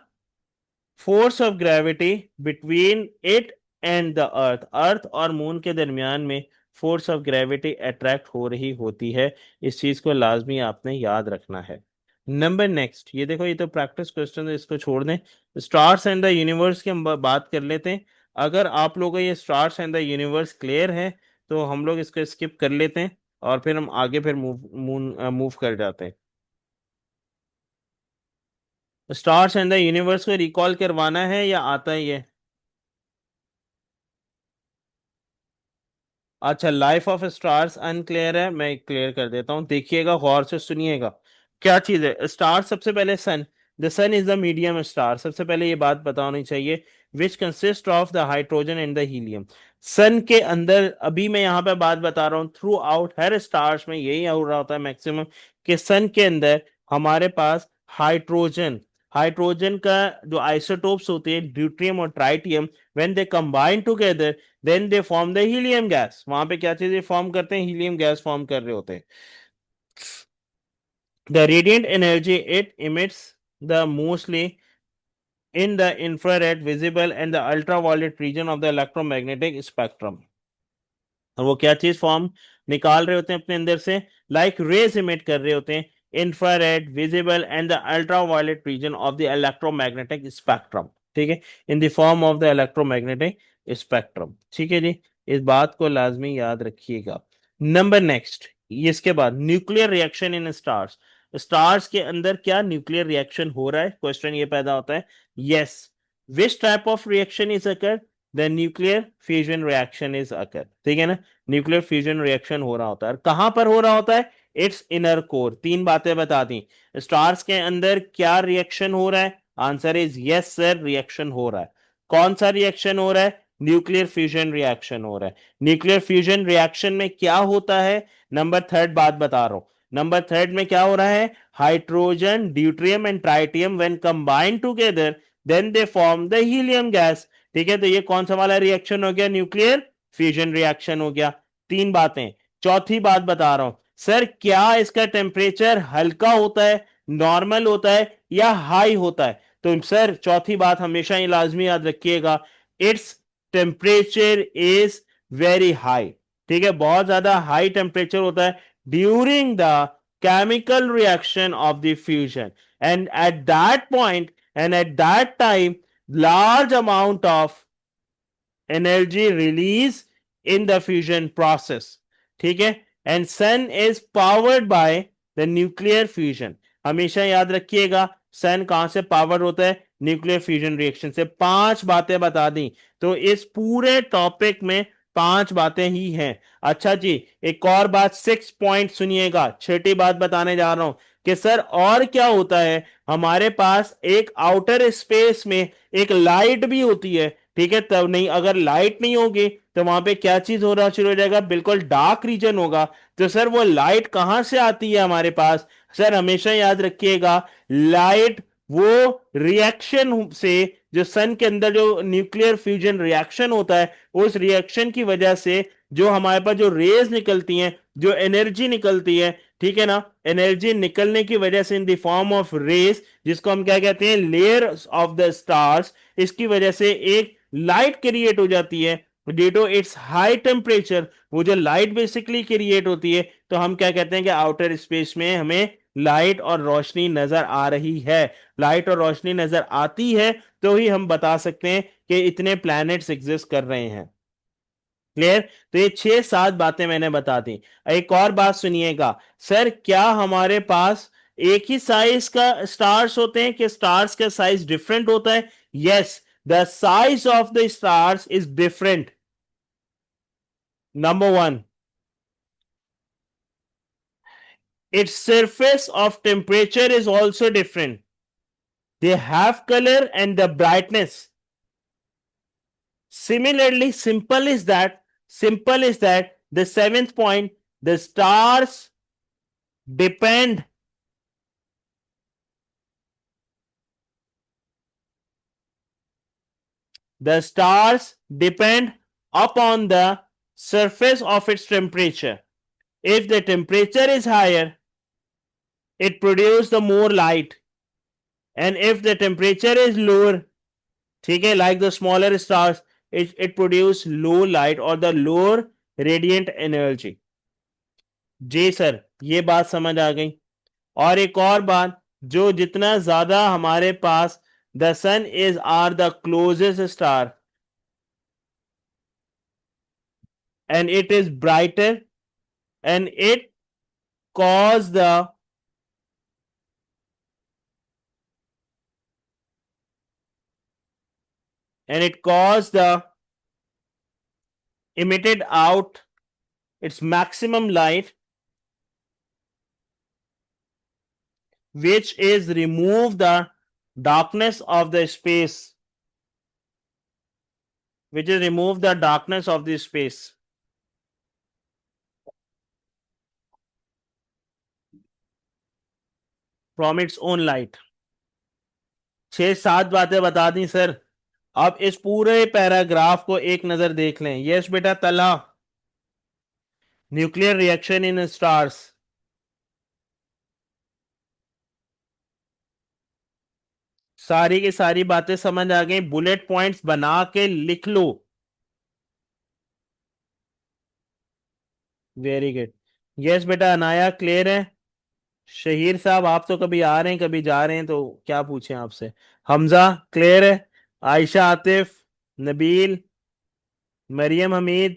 force of gravity between it and the earth, earth और मून के दरमियान में फोर्स ऑफ ग्रेविटी अट्रैक्ट हो रही होती है। इस चीज को लाजमी आपने याद रखना है। नंबर नेक्स्ट, ये देखो, ये तो प्रैक्टिस क्वेश्चन है, इसको छोड़ दें। स्टार्स एंड द यूनिवर्स की हम बात कर लेते हैं। अगर आप लोगों को ये stars and the universe clear है तो हम लोग इसको स्किप कर लेते हैं और फिर हम आगे फिर मूव कर जाते हैं। स्टार्स एंड द यूनिवर्स को रिकॉल करवाना है या आता ही है? अच्छा, लाइफ ऑफ स्टार्स अनक्लियर है, मैं क्लियर कर देता हूँ, देखिएगा गौर से सुनिएगा। क्या चीज है स्टार, सबसे पहले sun. The sun is the medium star, सबसे पहले ये बात पता होनी चाहिए, which consist of the hydrogen and the helium. Sun के अंदर, अभी मैं यहाँ पे बात बता रहा हूँ, थ्रू आउट हर स्टार्स में यही हो रहा होता है मैक्सिमम, कि सन के अंदर हमारे पास हाइड्रोजन, हाइड्रोजन का जो आइसोटोप्स होते हैं ड्यूट्रियम और tritium, when they combine together then they form the helium gas. वहां पे क्या चीजें फॉर्म करते हैं, हीलियम गैस फॉर्म कर रहे होते हैं। The radiant energy it emits the mostly in the infrared, visible and the ultraviolet region of the electromagnetic spectrum। और वो क्या चीज फॉर्म निकाल रहे होते हैं अपने अंदर से, लाइक रेज इमिट कर रहे होते हैं, infrared, visible and the ultraviolet region of the electromagnetic spectrum. ठीक है, in the form of the electromagnetic spectrum. ठीक है जी, इस बात को लाजमी याद रखिएगा। नंबर नेक्स्ट, इसके बाद nuclear reaction in stars. Stars के अंदर क्या न्यूक्लियर रिएक्शन हो रहा है, क्वेश्चन ये पैदा होता है। Yes, which type of reaction is occur, the nuclear fusion reaction is occur. ठीक है ना, न्यूक्लियर फ्यूजन रिएक्शन हो रहा होता है। कहां पर हो रहा होता है, इट्स इनर कोर। तीन बातें बता दी, स्टार्स के अंदर क्या रिएक्शन हो रहा है, answer is yes sir, reaction हो रहा है। कौन सा रिएक्शन हो रहा है, न्यूक्लियर फ्यूजन रिएक्शन हो रहा है। न्यूक्लियर फ्यूजन रिएक्शन में क्या होता है, नंबर थर्ड बात बता रहा हूं, नंबर थर्ड में क्या हो रहा है, hydrogen, deuterium and tritium when combined together then they form the helium gas. ठीक है, तो ये कौन सा वाला रिएक्शन हो गया, न्यूक्लियर फ्यूजन रिएक्शन हो गया। तीन बातें। चौथी बात बता रहा हूं, सर क्या इसका टेम्परेचर हल्का होता है, नॉर्मल होता है या हाई होता है? तो सर चौथी बात हमेशा ही लाजमी याद रखिएगा, its temperature is very high. ठीक है, बहुत ज्यादा हाई टेम्परेचर होता है during the chemical reaction of the fusion, and at that point and at that time large amount of energy release in the fusion process। ठीक है, and sun is powered by the nuclear fusion। हमेशा याद रखिएगा, सन कहां से power होता है? Nuclear fusion reaction से। 5 बातें बता दी। तो इस पूरे टॉपिक में 5 बातें ही हैं। अच्छा जी, एक और बात, 6 पॉइंट सुनिएगा। छठी बात बताने जा रहा हूं कि सर और क्या होता है, हमारे पास एक आउटर स्पेस में एक लाइट भी होती है, ठीक है? तब नहीं, अगर लाइट नहीं होगी तो वहां पे क्या चीज हो रहा शुरू हो जाएगा? बिल्कुल डार्क रीजन होगा। तो सर वो लाइट कहां से आती है हमारे पास? सर हमेशा याद रखिएगा, लाइट वो रिएक्शन से, जो सन के अंदर जो न्यूक्लियर फ्यूजन रिएक्शन होता है, उस रिएक्शन की वजह से जो हमारे पास जो रेज निकलती हैं, जो एनर्जी निकलती है, ठीक है ना, एनर्जी निकलने की वजह से in the form of rays, जिसको हम क्या कहते हैं? लेयर ऑफ द स्टार्स, इसकी वजह से एक लाइट क्रिएट हो जाती है due to its high temperature. वो जो लाइट बेसिकली क्रिएट होती है, तो हम क्या कहते हैं कि आउटर स्पेस में हमें लाइट और रोशनी नजर आ रही है। लाइट और रोशनी नजर आती है तो ही हम बता सकते हैं कि इतने प्लैनेट्स एग्जिस्ट कर रहे हैं। क्लियर? तो ये 6-7 बातें मैंने बता दी। एक और बात सुनिएगा, सर क्या हमारे पास एक ही साइज का स्टार्स होते हैं कि स्टार्स का साइज डिफरेंट होता है? Yes, the size of the stars is different. Number one, its surface of temperature is also different. They have color and the brightness. Similarly, simple is that the seventh point, the stars depend, the stars depend upon the surface of its temperature. If the temperature is higher, it produces the more light, and if the temperature is lower, ठीक है, like the smaller stars, it produce low light or the lower radiant energy. जी sir, ये बात समझ आ गई। और एक और बात, जो जितना ज्यादा हमारे पास the sun is are the closest star and it is brighter and it cause the and it caused the emitted out its maximum light, which is remove the darkness of the space, which is remove the darkness of the space from its own light. 6-7 बातें बता दी sir. अब इस पूरे paragraph को एक नजर देख लें। यस बेटा तला, न्यूक्लियर रिएक्शन इन स्टार्स। सारी की सारी बातें समझ आ गई? बुलेट पॉइंट्स बना के लिख लो। Very good. यस बेटा अनाया क्लियर है। शहीर साहब आप तो कभी आ रहे हैं कभी जा रहे हैं, तो क्या पूछें आपसे? हमजा क्लियर है। आयशा, आतिफ, नबील, मरियम, हमीद,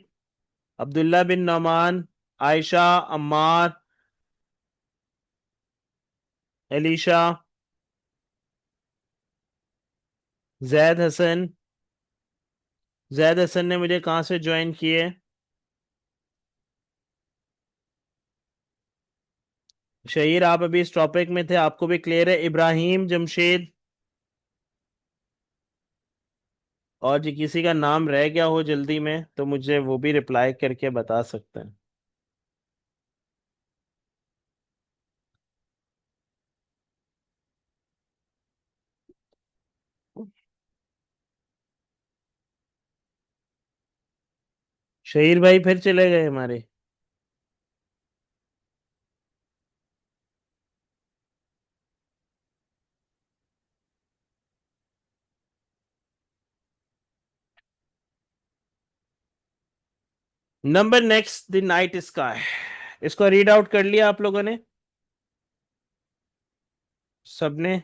अब्दुल्ला बिन नौमान, आयशा, अम्मार, एलिशा, जैद हसन। जैद हसन ने मुझे कहाँ से ज्वाइन किए? शहीर आप अभी इस टॉपिक में थे, आपको भी क्लियर है। इब्राहिम, जमशेद, और जी किसी का नाम रह गया हो जल्दी में तो मुझे वो भी रिप्लाई करके बता सकते हैं। शहीर भाई फिर चले गए हमारे। Number next, the night sky. इसको रीड आउट कर लिया आप लोगों ने सबने?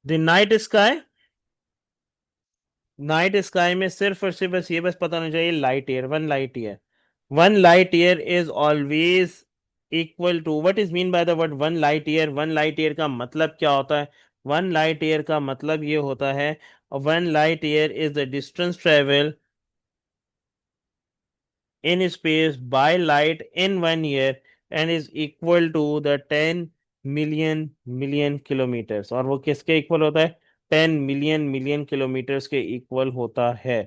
The night sky night sky में सिर्फ और सिर्फ बस ये बस पता होना चाहिए, light year, 1 light year. 1 light year is always equal to, what is mean by the word 1 light year? 1 light year का मतलब क्या होता है? 1 लाइट ईयर का मतलब ये होता है, 1 light year is the distance travel in space by light in 1 year and is equal to the 10 million kilometres. और वो किसके इक्वल होता है? 10 मिलियन किलोमीटर्स के इक्वल होता है।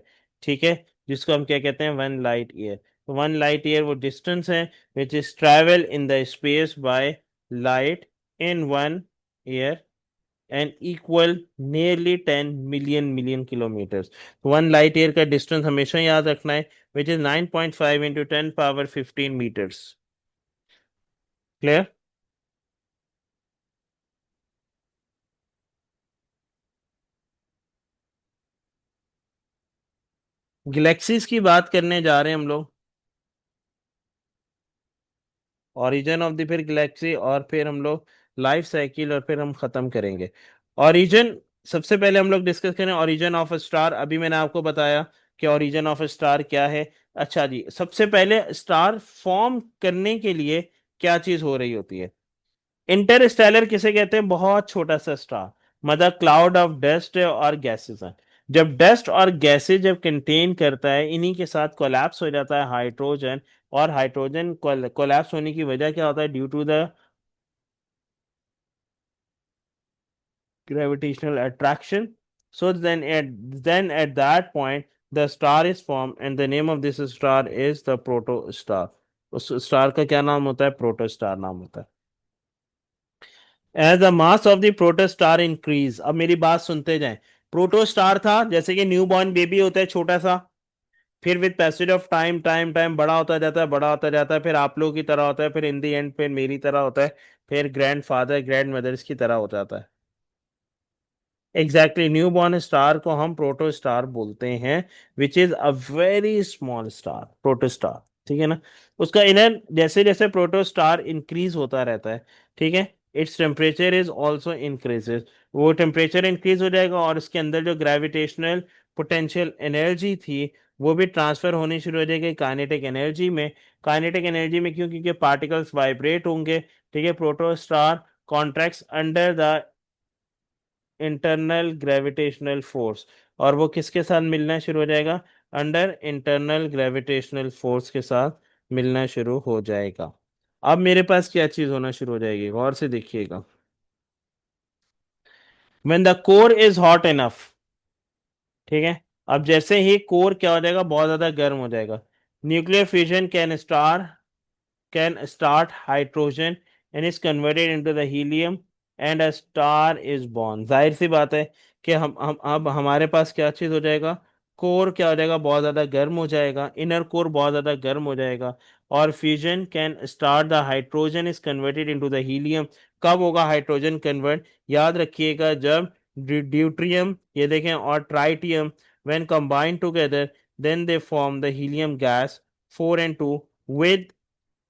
ठीक है, जिसको हम क्या कहते हैं? 1 लाइट ईयर। तो 1 लाइट ईयर वो डिस्टेंस है which is travel in the space by light in 1 year and equal nearly 10 million kilometres. 1 light year का डिस्टेंस हमेशा याद रखना है, which is 9.5 into 10 power 15 metres. Clear? Galaxies की बात करने जा रहे हैं हम लोग, ओरिजिन ऑफ द फिर गैलेक्सी, और फिर हम लोग लाइफ साइकिल, और फिर हम खत्म करेंगे। ओरिजिन, सबसे पहले हम लोग डिस्कस करें ओरिजिन ऑफ अ स्टार। अभी मैंने आपको बताया कि ओरिजिन ऑफ अ स्टार क्या है। अच्छा जी, सबसे पहले स्टार फॉर्म करने के लिए क्या चीज हो रही होती है? इंटरस्टेलर किसे कहते हैं? बहुत छोटा सा स्टार, मतलब क्लाउड ऑफ डस्ट और गैसेस है। जब डस्ट और गैसेस जब कंटेन करता है, इन्हीं के साथ कोलैप्स हो जाता है हाइड्रोजन। और हाइड्रोजन कोलैप्स होने की वजह क्या होता है? Due to the gravitational attraction. So then at that point the star is formed, and the name of this star is the protostar। उस स्टार का क्या नाम होता है? प्रोटोस्टार नाम होता है। As the mass of the protostar increase, अब मेरी बात सुनते जाएं। प्रोटोस्टार था जैसे कि न्यू बॉर्न बेबी होता है छोटा सा, फिर with passage of time time time बड़ा होता जाता है, बड़ा होता जाता है, फिर आप लोगों की तरह होता है, फिर इन दी एंड फिर मेरी तरह होता है, फिर ग्रैंड फादर ग्रैंड मदर्स की तरह हो जाता है। एग्जैक्टली, न्यू बॉर्न स्टार को हम प्रोटो स्टार बोलते हैं, which is a very small star, proto star. ठीक है ना? उसका इनर जैसे जैसे प्रोटो स्टार इंक्रीज होता रहता है, ठीक है, its temperature is also increases. वो टेम्परेचर इंक्रीज हो जाएगा और उसके अंदर जो ग्रेविटेशनल पोटेंशियल एनर्जी थी वो भी ट्रांसफर होनी शुरू हो जाएगी काइनेटिक एनर्जी में। काइनेटिक एनर्जी में क्यों? क्योंकि पार्टिकल्स वाइब्रेट होंगे। ठीक है, proto star contracts under the internal gravitational force, और वो किसके साथ मिलना शुरू हो जाएगा? अंडर इंटरनल ग्रेविटेशनल फोर्स के साथ मिलना शुरू हो जाएगा। अब मेरे पास क्या चीज होना शुरू हो जाएगी, गौर से देखिएगा। When the core is hot enough, ठीक है, अब जैसे ही कोर क्या हो जाएगा? बहुत ज्यादा गर्म हो जाएगा। Nuclear fusion can start hydrogen and is converted into the helium and a star is born। जाहिर सी बात है कि हम अब हमारे पास क्या चीज हो जाएगा? कोर क्या हो जाएगा? बहुत ज्यादा गर्म हो जाएगा, इनर कोर बहुत ज्यादा गर्म हो जाएगा। और fusion can start, the hydrogen is converted into the helium. कब होगा हाइड्रोजन कन्वर्ट? याद रखिएगा, जब ड्यूट्रियम, ये देखें, और tritium when combined together then they form the helium gas 4 and 2 with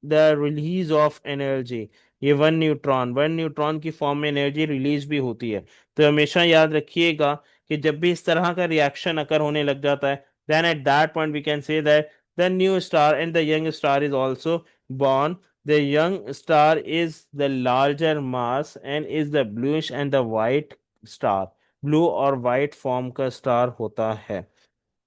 the release of energy. ये वन न्यूट्रॉन की फॉर्म में एनर्जी रिलीज भी होती है। तो हमेशा याद रखिएगा कि जब भी इस तरह का रिएक्शन अकर होने लग जाता है, then at that point we can say that the new star and the young star is also born। The young star is the larger mass and is the bluish and the white star. Blue और white form का star होता है।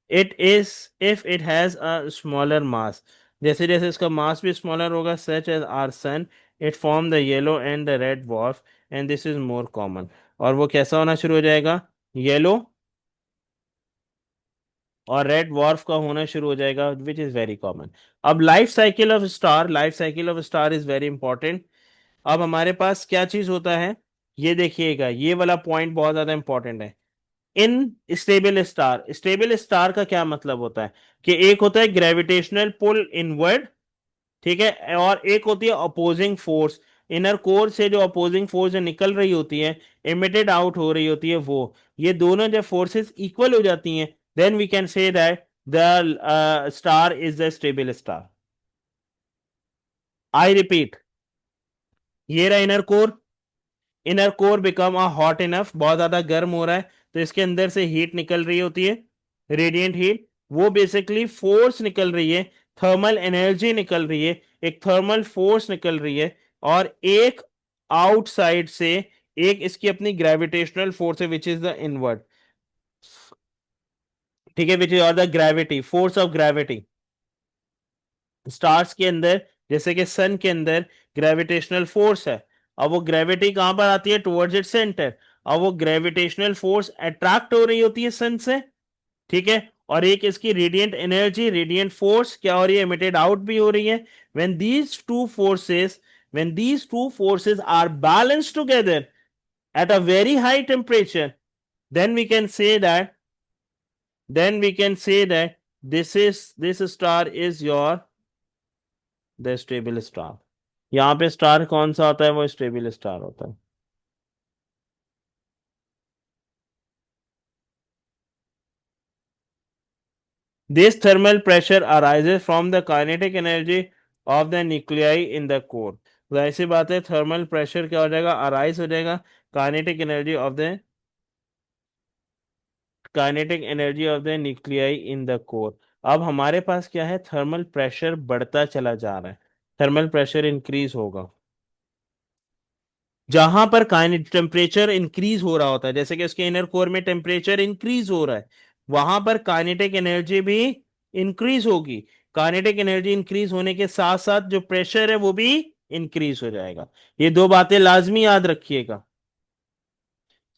It is if it has a smaller mass, जैसे जैसे इसका mass भी smaller होगा, such as our sun, it form the yellow and the red dwarf and this is more common. और वो कैसा होना शुरू हो जाएगा? येलो और रेड dwarf का होना शुरू हो जाएगा, विच इज वेरी कॉमन। अब life cycle of star is very important. अब हमारे पास क्या चीज होता है? ये देखिएगा, ये वाला पॉइंट बहुत ज्यादा इंपॉर्टेंट है। इन स्टेबल स्टार का क्या मतलब होता है? कि एक होता है ग्रेविटेशनल पुल इनवर्ड, ठीक है, और एक होती है अपोजिंग फोर्स। इनर कोर से जो अपोजिंग फोर्स जो निकल रही होती है, इमिटेड आउट हो रही होती है, वो ये दोनों जब फोर्सेस इक्वल हो जाती हैं, then we can say that the star is the stable star. I repeat, ये रहा inner core. Inner core become a hot enough, बहुत ज्यादा गर्म हो रहा है, तो इसके अंदर से हीट निकल रही होती है। रेडिएंट हीट, वो बेसिकली फोर्स निकल रही है, थर्मल एनर्जी निकल रही है, एक थर्मल फोर्स निकल रही है, और एक आउटसाइड से एक इसकी अपनी ग्रेविटेशनल फोर्स है विच इज द इनवर्ट, ठीक है, विच इज और the gravity, force of gravity. Stars के अंदर जैसे कि सन के अंदर ग्रेविटेशनल फोर्स है, अब वो ग्रेविटी कहां पर आती है, टुवर्ड्स इट सेंटर। अब वो ग्रेविटेशनल फोर्स अट्रैक्ट हो रही होती है सन से, ठीक है, और एक इसकी रेडिएंट एनर्जी, रेडिएंट फोर्स क्या हो रही है, एमिटेड आउट भी हो रही है। When these two forces, when these two forces are balanced together at a very high temperature, then we can say that, this star is your the stable star। यहाँ पे स्टार कौन सा होता है, वो स्टेबल स्टार होता है। This thermal pressure arises from the kinetic energy of the nuclei in the core। जाहिर सी बात है, थर्मल प्रेशर क्या हो जाएगा, अराइज हो जाएगा kinetic energy of the nuclei in the core. अब हमारे पास क्या है, थर्मल प्रेशर बढ़ता चला जा रहा है, थर्मल प्रेशर इंक्रीज होगा। जहां पर टेम्परेचर इंक्रीज हो रहा होता है, जैसे कि उसके इनर कोर में टेम्परेचर इंक्रीज हो रहा है, वहां पर काइनेटिक एनर्जी भी इंक्रीज होगी। काइनेटिक एनर्जी इंक्रीज होने के साथ साथ जो प्रेशर है वो भी इंक्रीज हो जाएगा। ये दो बातें लाजमी याद रखिएगा।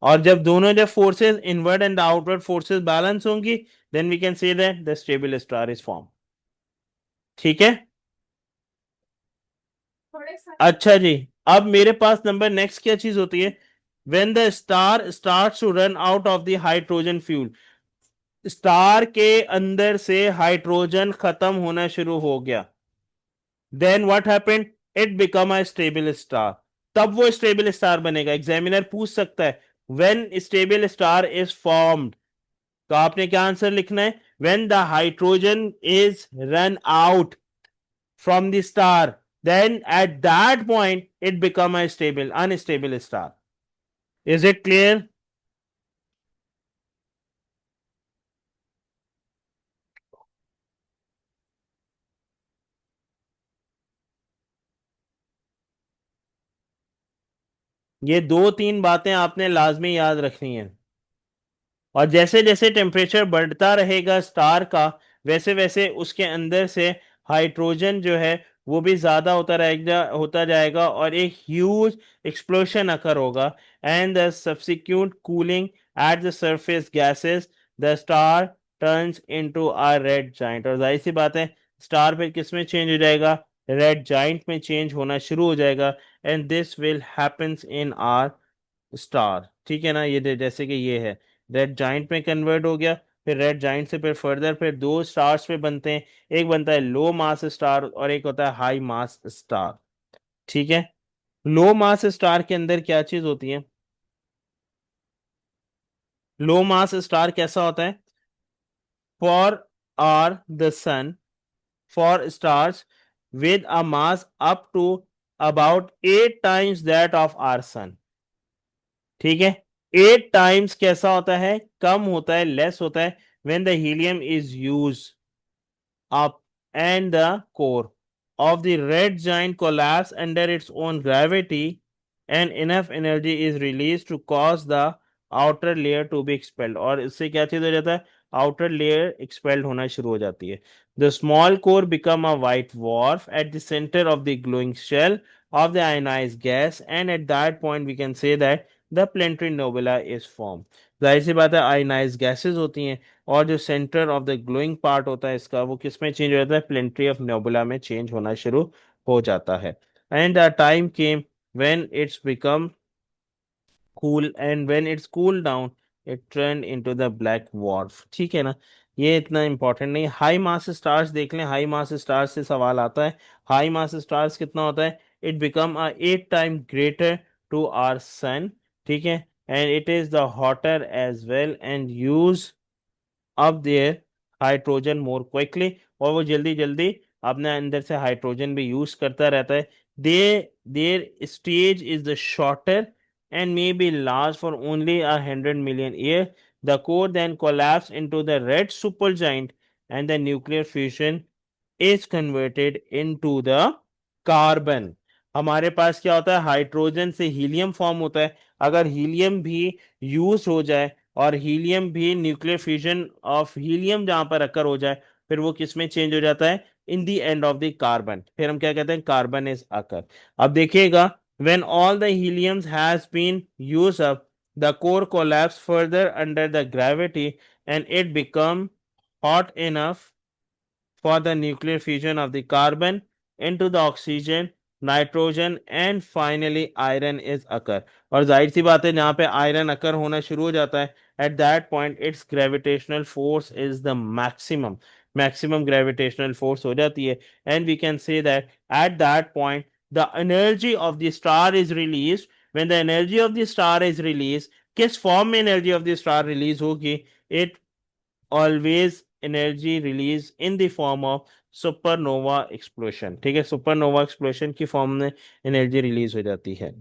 और जब forces, inward and outward forces balance होंगी, then we can say that the stable star is form. ठीक है, अच्छा जी। अब मेरे पास नंबर नेक्स्ट क्या चीज होती है, when the star starts to run out of the hydrogen fuel, star के अंदर से हाइड्रोजन खत्म होना शुरू हो गया, then what happened, it become a stable star. तब वो स्टेबल स्टार बनेगा। एग्जामिनर पूछ सकता है when stable star is formed, तो आपने क्या आंसर लिखना है, when the hydrogen is run out from the star, then at that point it become a unstable star। Is it clear? ये दो तीन बातें आपने लाजमी याद रखनी है। और जैसे जैसे टेम्परेचर बढ़ता रहेगा स्टार का, वैसे वैसे उसके अंदर से हाइड्रोजन जो है वो भी ज्यादा होता जाएगा और एक ह्यूज एक्सप्लोशन अकर होगा। And the subsequent cooling at the surface gases, the star turns into a red giant. और जाहिर सी बात है, स्टार फिर किस में चेंज हो जाएगा, रेड जाइंट में चेंज होना शुरू हो जाएगा। And this will happens in are star, ठीक है ना। ये जैसे कि ये है, रेड जाइंट में कन्वर्ट हो गया, फिर रेड जाइंट से फिर फर्दर फिर दो स्टार्स पे बनते हैं, एक बनता है लो मास स्टार और एक होता है हाई मास स्टार। ठीक है, लो मास स्टार के अंदर क्या चीज होती है, लो मास स्टार कैसा होता है, for are the sun, for stars with a mass up to about 8 times that of our sun। ठीक है, 8 टाइम्स कैसा होता है, कम होता है, लेस होता है, when the helium is used up and the core of the red giant collapse under its own gravity and enough energy is released to cause the outer layer to be expelled। और इससे क्या चीज हो जाता है, outer layer expelled होना शुरू हो जाती है। The small core become a white dwarf at the center of the glowing shell of the ionized gas, and at that point we can say that the planetary nebula is formed। जाहिर सी बात है, ionise gases होती हैं, और जो centre of the glowing part होता है इसका, वो किस में चेंज हो जाता है, प्लेनेटरी ऑफ नेबुला में चेंज होना शुरू हो जाता है। And the time came when it's become cool, and when it's cool down it turn into the black dwarf. ठीक है ना, ये इतना इंपॉर्टेंट नहीं। हाई मास स्टार्स देख लें, हाई मास स्टार्स से सवाल आता है। हाई मास स्टार्स कितना होता है, it become a 8 time greater to our sun. ठीक है, and it is the hotter as well and use up their hydrogen more quickly, और वो जल्दी जल्दी अपने अंदर से हाइड्रोजन भी यूज करता रहता है। They their stage is the shorter and may be last for only 100 million year. The core then collapses into the red supergiant, and the nuclear fusion is converted into the carbon. हमारे पास क्या होता है, hydrogen से helium form होता है. अगर helium भी use हो जाए और हीलियम भी न्यूक्लियर फ्यूजन ऑफ हीलियम जहां पर अकर हो जाए, फिर वो किस में चेंज हो जाता है, in the end of the carbon. फिर हम क्या कहते हैं, कार्बन इज अकर. अब देखिएगा, when all the heliums has been used up, the core collapse further under the gravity, and it become hot enough for the nuclear fusion of the carbon into the oxygen, nitrogen and finally iron is occur. और जाहिर सी बात है, जहां पे iron अकर होना शुरू हो जाता है, at that point its gravitational force is the maximum. Maximum gravitational force हो जाती है. And we can say that at that point the energy of the star is release. When the energy of the star is release, किस form में energy of the star release होगी, it always energy release in the form of supernova explosion. ठीक है, supernova explosion की form में energy release हो जाती है.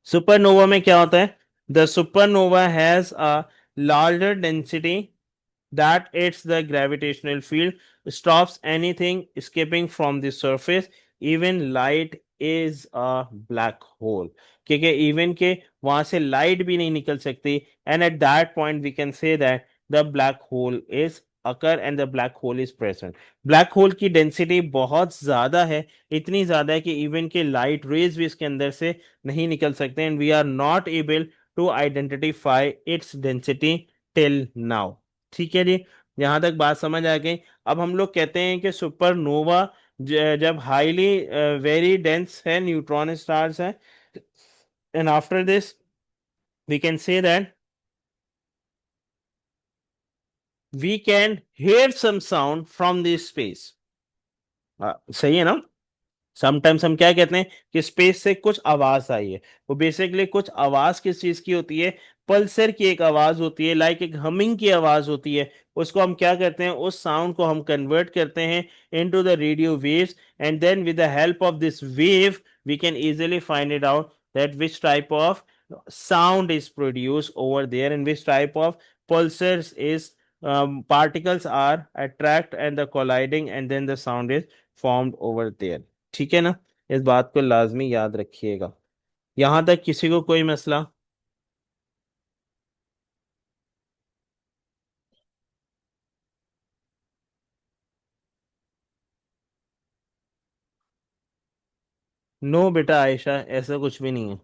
सुपरनोवा में क्या होता है, the supernova has a larger density that its the gravitational field stops anything escaping from the surface. Even light is a black hole. क्योंकि इवन के वहां से लाइट भी नहीं निकल सकती. And at that point we can say that the black hole is occur and the black hole is present. Black hole की density बहुत ज्यादा है, इतनी ज्यादा है कि इवन के लाइट रेज भी इसके अंदर से नहीं निकल सकते. And we are not able to identify its density till now. ठीक है जी, यहां तक बात समझ आ गई. अब हम लोग कहते हैं कि सुपरनोवा जब हाईली वेरी डेंस है, न्यूट्रॉन स्टार्स है, and after this we can say that we can hear some sound from this space. सही है ना. समटाइम्स हम क्या कहते हैं कि स्पेस से कुछ आवाज आई है. वो बेसिकली कुछ आवाज किस चीज की होती है, पल्सर की एक आवाज होती है, लाइक एक हमिंग की आवाज होती है. उसको हम क्या करते हैं, उस साउंड को हम कन्वर्ट करते हैं into the radio waves, and then with the help of this wave we can easily find it out that which type of sound is produced over there, and which type of pulsars is particles are attract and the colliding, and then the sound is formed over there. ठीक है ना, इस बात को लाजमी याद रखिएगा. यहां तक किसी को कोई मसला? नो बेटा आयशा, ऐसा कुछ भी नहीं है.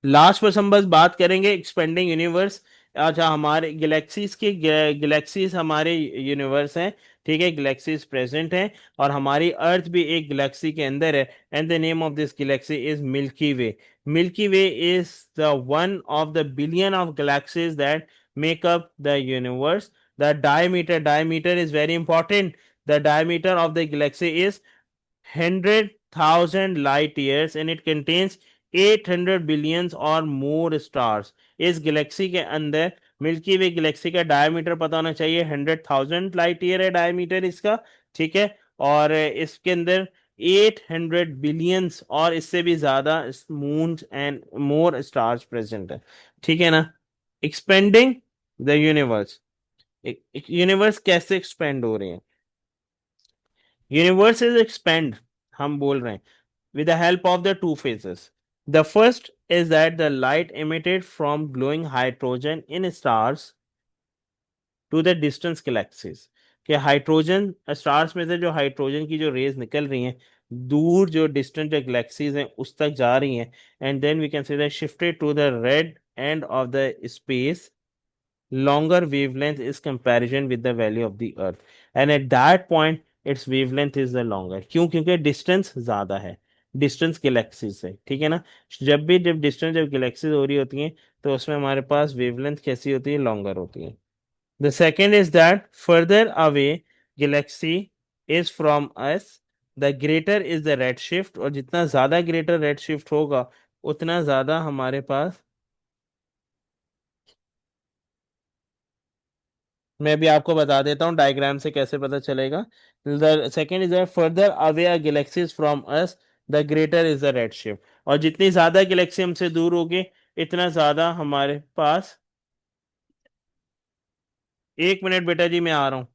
लास्ट पर हम बस बात करेंगे एक्सपेंडिंग यूनिवर्स. अच्छा, हमारे गैलेक्सीज के गैलेक्सीज हमारे यूनिवर्स हैं. ठीक है, गैलेक्सीज प्रेजेंट हैं, और हमारी अर्थ भी एक गैलेक्सी के अंदर है. And the name of this Galaxy is milky way. Milky way is the one of the billion of galaxies that make up the universe. The diameter is very important. The diameter of the Galaxy is 100,000 light years, and it contains 800 billions और more stars. इस Galaxy के अंदर milky वे Galaxy का diameter पता होना चाहिए, 100,000 light year है diameter इसका. ठीक है, और इसके अंदर 800 बिलियंस और इससे भी ज्यादा moons and more stars present है. ठीक है ना. Expanding the universe. यूनिवर्स कैसे एक्सपेंड हो रहे हैं, यूनिवर्स इज एक्सपेंड हम बोल रहे हैं with the help of the two phases. The first is that the light emitted from glowing hydrogen in stars to the distant galaxies. कि hydrogen stars में से जो हाइड्रोजन की जो रेज निकल रही हैं, दूर जो डिस्टेंट जो गैलेक्सीज हैं उस तक जा रही हैं, and then we can say that shifted to the red end of the space. Longer wavelength is comparison with the value of the earth, and at that point its wavelength is the longer. क्यों? क्योंकि distance ज्यादा है, distance Galaxy से. ठीक है ना. जब distance जब गैलेक्सी हो रही होती हैं, तो उसमें हमारे पास वेवलेंथ कैसी होती है, लॉन्गर होती है. The second is that further away Galaxy is from us, the greater is the red shift. और जितना ज्यादा ग्रेटर रेड शिफ्ट होगा, उतना ज्यादा हमारे पास, मैं भी आपको बता देता हूँ डायग्राम से कैसे पता चलेगा. The second is further away a galaxies from us, the greater is the red shift. और जितनी ज्यादा गैलेक्सी हमसे दूर होगी, इतना ज्यादा हमारे पास 1 मिनट बेटा जी, मैं आ रहा हूँ।